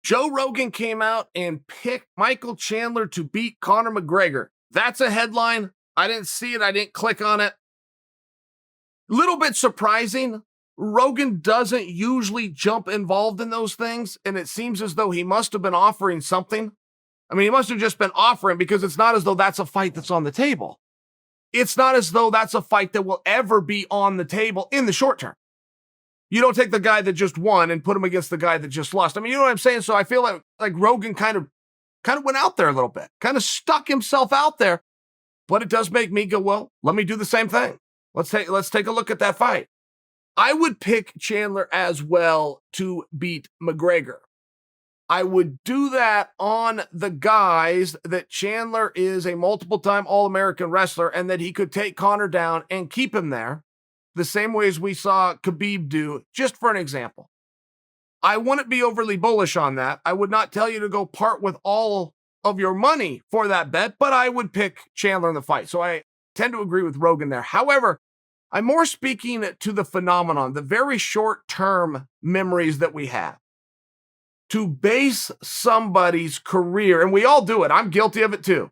Joe Rogan came out and picked Michael Chandler to beat Conor McGregor. That's a headline. I didn't see it. I didn't click on it. Little bit surprising. Rogan doesn't usually jump involved in those things, and it seems as though he must have been offering something. I mean, he must have just been offering, because it's not as though that's a fight that's on the table. It's not as though that's a fight that will ever be on the table in the short term. You don't take the guy that just won and put him against the guy that just lost. I mean, you know what I'm saying? So I feel like Rogan kind of went out there a little bit, kind of stuck himself out there. But it does make me go, well, let me do the same thing. Let's take a look at that fight. I would pick Chandler as well to beat McGregor. I would do that on the guise that Chandler is a multiple-time All-American wrestler and that he could take Conor down and keep him there, the same way as we saw Khabib do, just for an example. I wouldn't be overly bullish on that. I would not tell you to go part with all of your money for that bet, but I would pick Chandler in the fight. So I tend to agree with Rogan there. However, I'm more speaking to the phenomenon, the very short-term memories that we have. To base somebody's career, and we all do it, I'm guilty of it too,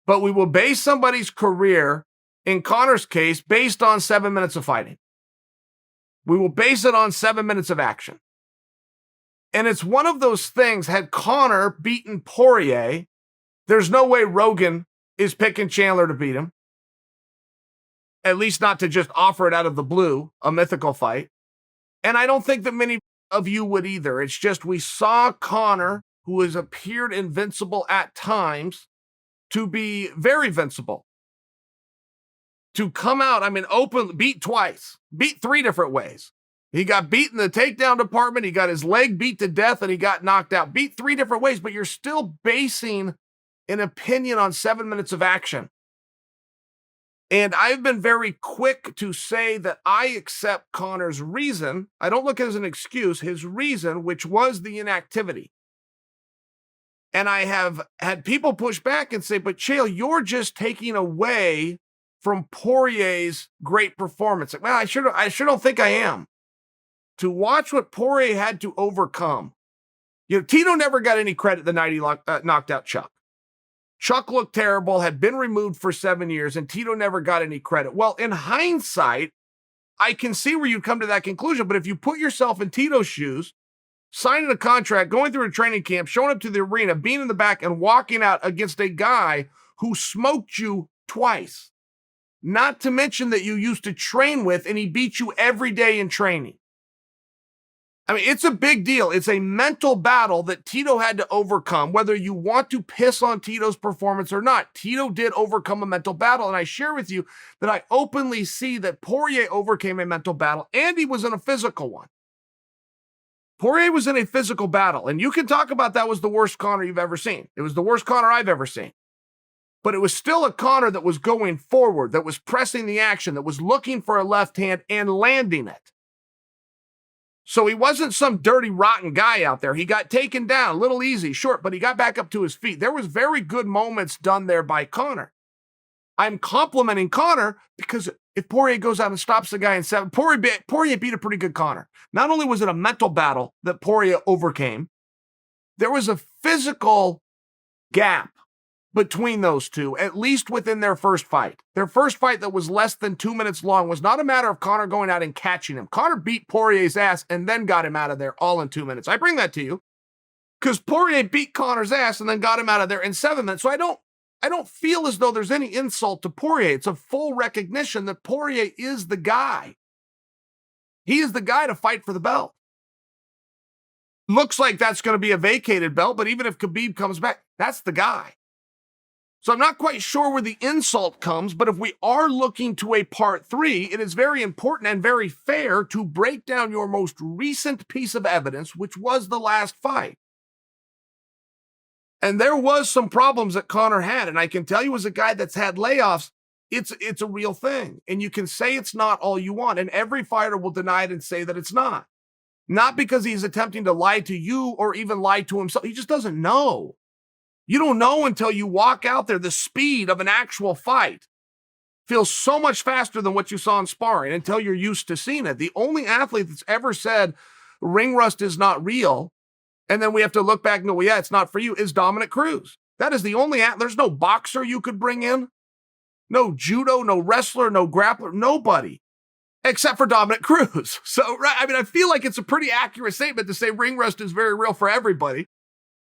but we will base somebody's career, in Conor's case, based on 7 minutes of fighting. We will base it on 7 minutes of action. And it's one of those things, had Conor beaten Poirier, there's no way Rogan is picking Chandler to beat him. At least not to just offer it out of the blue, a mythical fight. And I don't think that many of you would either. It's just we saw Conor, who has appeared invincible at times, to be very vincible. To come out, I mean, open, beat twice, beat 3 different ways. He got beat in the takedown department, he got his leg beat to death, and he got knocked out. Beat 3 different ways, but you're still basing an opinion on 7 minutes of action. And I've been very quick to say that I accept Conor's reason. I don't look at it as an excuse, his reason, which was the inactivity. And I have had people push back and say, but Chael, you're just taking away from Poirier's great performance. Well, I sure don't think I am. To watch what Poirier had to overcome. You know, Tito never got any credit the night he knocked out Chuck. Chuck looked terrible, had been removed for 7 years, and Tito never got any credit. Well, in hindsight, I can see where you'd come to that conclusion, but if you put yourself in Tito's shoes, signing a contract, going through a training camp, showing up to the arena, being in the back, and walking out against a guy who smoked you twice, not to mention that you used to train with, and he beat you every day in training. I mean, it's a big deal. It's a mental battle that Tito had to overcome, whether you want to piss on Tito's performance or not. Tito did overcome a mental battle, and I share with you that I openly see that Poirier overcame a mental battle, and he was in a physical one. Poirier was in a physical battle, and you can talk about that was the worst Conor you've ever seen. It was the worst Conor I've ever seen. But it was still a Conor that was going forward, that was pressing the action, that was looking for a left hand and landing it. So he wasn't some dirty, rotten guy out there. He got taken down, a little easy, short, but he got back up to his feet. There was very good moments done there by Conor. I'm complimenting Conor because if Poirier goes out and stops the guy in 7, Poirier beat a pretty good Conor. Not only was it a mental battle that Poirier overcame, there was a physical gap between those two, at least within their first fight. Their first fight that was less than 2 minutes long was not a matter of Conor going out and catching him. Conor beat Poirier's ass and then got him out of there all in 2 minutes. I bring that to you because Poirier beat Conor's ass and then got him out of there in 7 minutes. So I don't feel as though there's any insult to Poirier. It's a full recognition that Poirier is the guy. He is the guy to fight for the belt. Looks like that's going to be a vacated belt, but even if Khabib comes back, that's the guy. So I'm not quite sure where the insult comes, but if we are looking to a part 3, it is very important and very fair to break down your most recent piece of evidence, which was the last fight. And there was some problems that Conor had, and I can tell you as a guy that's had layoffs, it's a real thing. And you can say it's not all you want, and every fighter will deny it and say that it's not. Not because he's attempting to lie to you or even lie to himself. He just doesn't know. You don't know until you walk out there. The speed of an actual fight feels so much faster than what you saw in sparring until you're used to seeing it. The only athlete that's ever said ring rust is not real And then we have to look back and go, well, yeah, it's not for you, is Dominic Cruz. That is the only, there's no boxer you could bring in. No judo, no wrestler, no grappler, nobody. Except for Dominic Cruz. So, right, I mean, I feel like it's a pretty accurate statement to say ring rust is very real for everybody.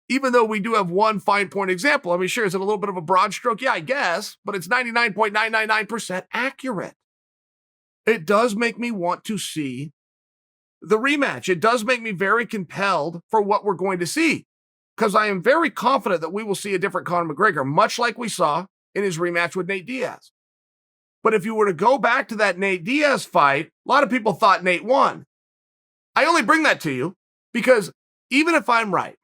Even though we do have one fine point example. I mean, sure, is it a little bit of a broad stroke? Yeah, I guess, but it's 99.999% accurate. It does make me want to see the rematch. It does make me very compelled for what we're going to see, because I am very confident that we will see a different Conor McGregor, much like we saw in his rematch with Nate Diaz. But if you were to go back to that Nate Diaz fight, a lot of people thought Nate won. I only bring that to you because even if I'm right,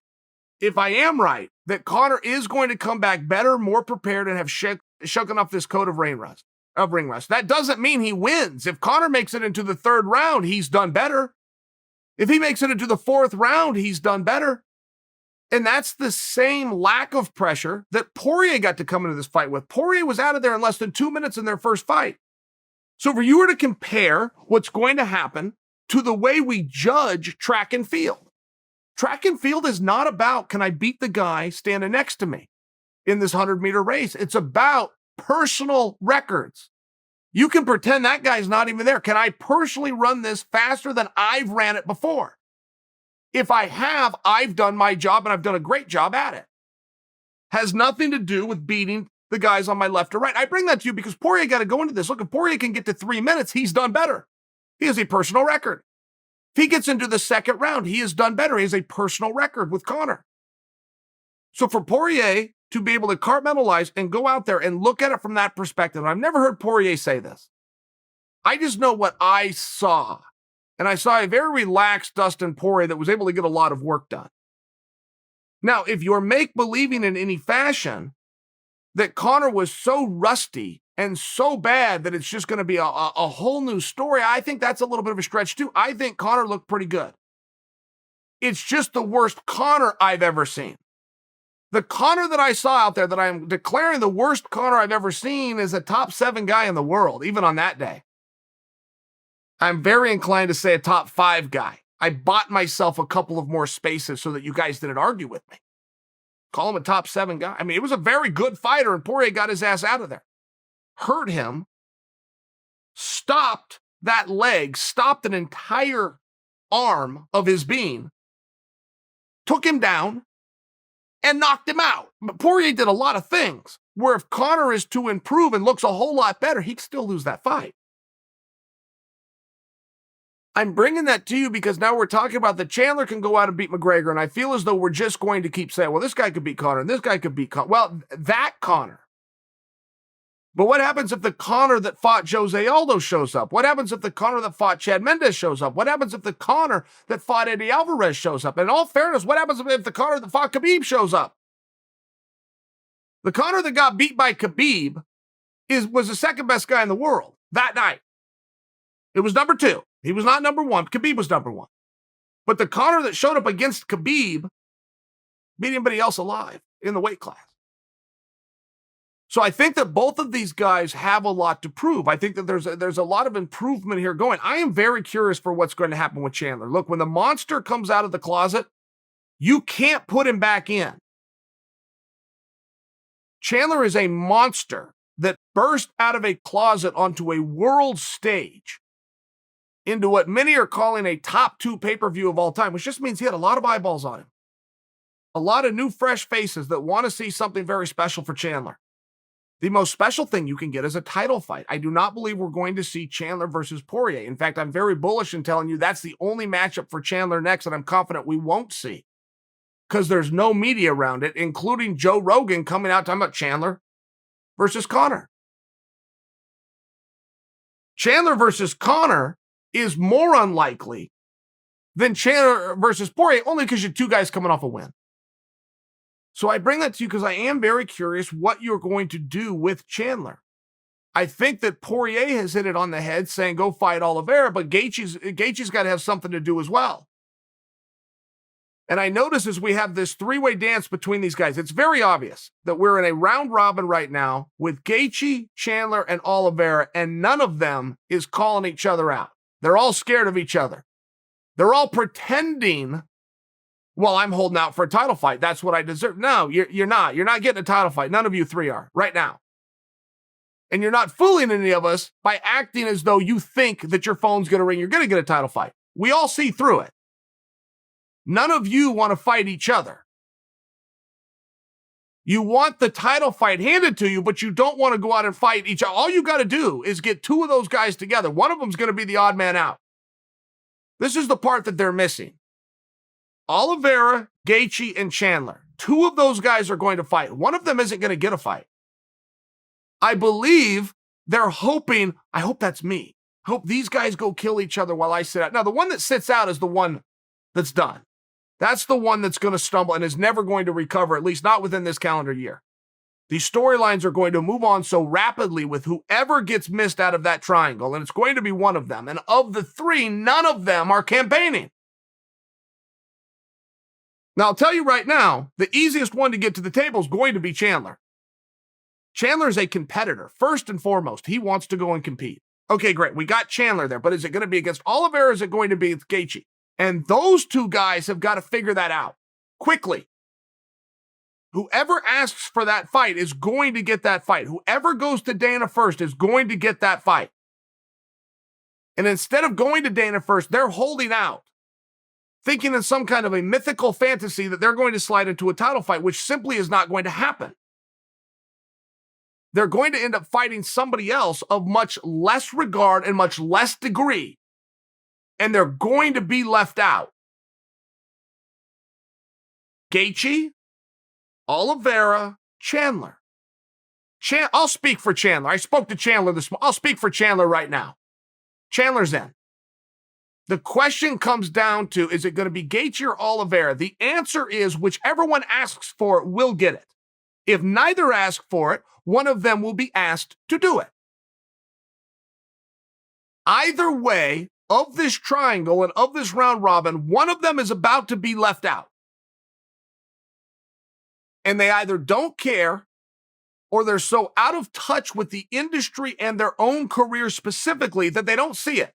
if I am right, that Conor is going to come back better, more prepared, and have shaken off this coat of ring rust. That doesn't mean he wins. If Conor makes it into the third round, he's done better. If he makes it into the fourth round, he's done better. And that's the same lack of pressure that Poirier got to come into this fight with. Poirier was out of there in less than 2 minutes in their first fight. So if you were to compare what's going to happen to the way we judge track and field is not about, can I beat the guy standing next to me in this 100-meter race? It's about personal records. You can pretend that guy's not even there. Can I personally run this faster than I've ran it before? If I have, I've done my job and I've done a great job at it. Has nothing to do with beating the guys on my left or right. I bring that to you because Poirier got to go into this. Look, if Poirier can get to 3 minutes, he's done better. He has a personal record. If he gets into the second round, he has done better. He has a personal record with Conor. So for Poirier to be able to compartmentalize and go out there and look at it from that perspective, and I've never heard Poirier say this. I just know what I saw. And I saw a very relaxed Dustin Poirier that was able to get a lot of work done. Now, if you're make-believing in any fashion that Conor was so rusty and so bad that it's just going to be a whole new story, I think that's a little bit of a stretch too. I think Conor looked pretty good. It's just the worst Conor I've ever seen. The Conor that I saw out there that I'm declaring the worst Conor I've ever seen is a top 7 guy in the world, even on that day. I'm very inclined to say a top 5 guy. I bought myself a couple of more spaces so that you guys didn't argue with me. Call him a top 7 guy. I mean, it was a very good fighter, and Poirier got his ass out of there. Hurt him, stopped that leg, stopped an entire arm of his being, took him down, and knocked him out. But Poirier did a lot of things where if Conor is to improve and looks a whole lot better, he could still lose that fight. I'm bringing that to you because now we're talking about that Chandler can go out and beat McGregor, and I feel as though we're just going to keep saying, well, this guy could beat Conor, and this guy could beat Conor. Well, that Conor. But what happens if the Conor that fought Jose Aldo shows up? What happens if the Conor that fought Chad Mendes shows up? What happens if the Conor that fought Eddie Alvarez shows up? And in all fairness, what happens if the Conor that fought Khabib shows up? The Conor that got beat by Khabib was the second best guy in the world that night. It was number 2. He was not number 1. Khabib was number 1. But the Conor that showed up against Khabib beat anybody else alive in the weight class. So I think that both of these guys have a lot to prove. I think that there's a lot of improvement here going. I am very curious for what's going to happen with Chandler. Look, when the monster comes out of the closet, you can't put him back in. Chandler is a monster that burst out of a closet onto a world stage into what many are calling a top 2 pay-per-view of all time, which just means he had a lot of eyeballs on him. A lot of new, fresh faces that want to see something very special for Chandler. The most special thing you can get is a title fight. I do not believe we're going to see Chandler versus Poirier. In fact, I'm very bullish in telling you that's the only matchup for Chandler next, and I'm confident we won't see. Because there's no media around it, including Joe Rogan coming out talking about Chandler versus Conor. Chandler versus Conor is more unlikely than Chandler versus Poirier, only because you're 2 guys coming off a win. So I bring that to you because I am very curious what you're going to do with Chandler. I think that Poirier has hit it on the head saying go fight Oliveira, but Gaethje's got to have something to do as well. And I notice as we have this 3-way dance between these guys, it's very obvious that we're in a round robin right now with Gaethje, Chandler, and Oliveira, and none of them is calling each other out. They're all scared of each other. They're all pretending well, I'm holding out for a title fight. That's what I deserve. No, you're not. You're not getting a title fight. None of you three are right now. And you're not fooling any of us by acting as though you think that your phone's going to ring. You're going to get a title fight. We all see through it. None of you want to fight each other. You want the title fight handed to you, but you don't want to go out and fight each other. All you got to do is get two of those guys together. One of them's going to be the odd man out. This is the part that they're missing. Oliveira, Gaethje, and Chandler. Two of those guys are going to fight. One of them isn't going to get a fight. I believe they're hoping, I hope that's me. I hope these guys go kill each other while I sit out. Now, the one that sits out is the one that's done. That's the one that's going to stumble and is never going to recover, at least not within this calendar year. These storylines are going to move on so rapidly with whoever gets missed out of that triangle, and it's going to be one of them. And of the three, none of them are campaigning. Now, I'll tell you right now, the easiest one to get to the table is going to be Chandler. Chandler is a competitor. First and foremost, he wants to go and compete. Okay, great. We got Chandler there, but is it going to be against Oliveira or is it going to be with Gaethje? And those two guys have got to figure that out quickly. Whoever asks for that fight is going to get that fight. Whoever goes to Dana first is going to get that fight. And instead of going to Dana first, they're holding out, thinking in some kind of a mythical fantasy that they're going to slide into a title fight, which simply is not going to happen. They're going to end up fighting somebody else of much less regard and much less degree, and they're going to be left out. Gaethje, Oliveira, Chandler. I'll speak for Chandler. I spoke to Chandler this morning. I'll speak for Chandler right now. Chandler's in. The question comes down to, is it going to be Gaethje or Oliveira? The answer is whichever one asks for it will get it. If neither ask for it, one of them will be asked to do it. Either way, of this triangle and of this round robin, one of them is about to be left out. And they either don't care or they're so out of touch with the industry and their own career specifically that they don't see it.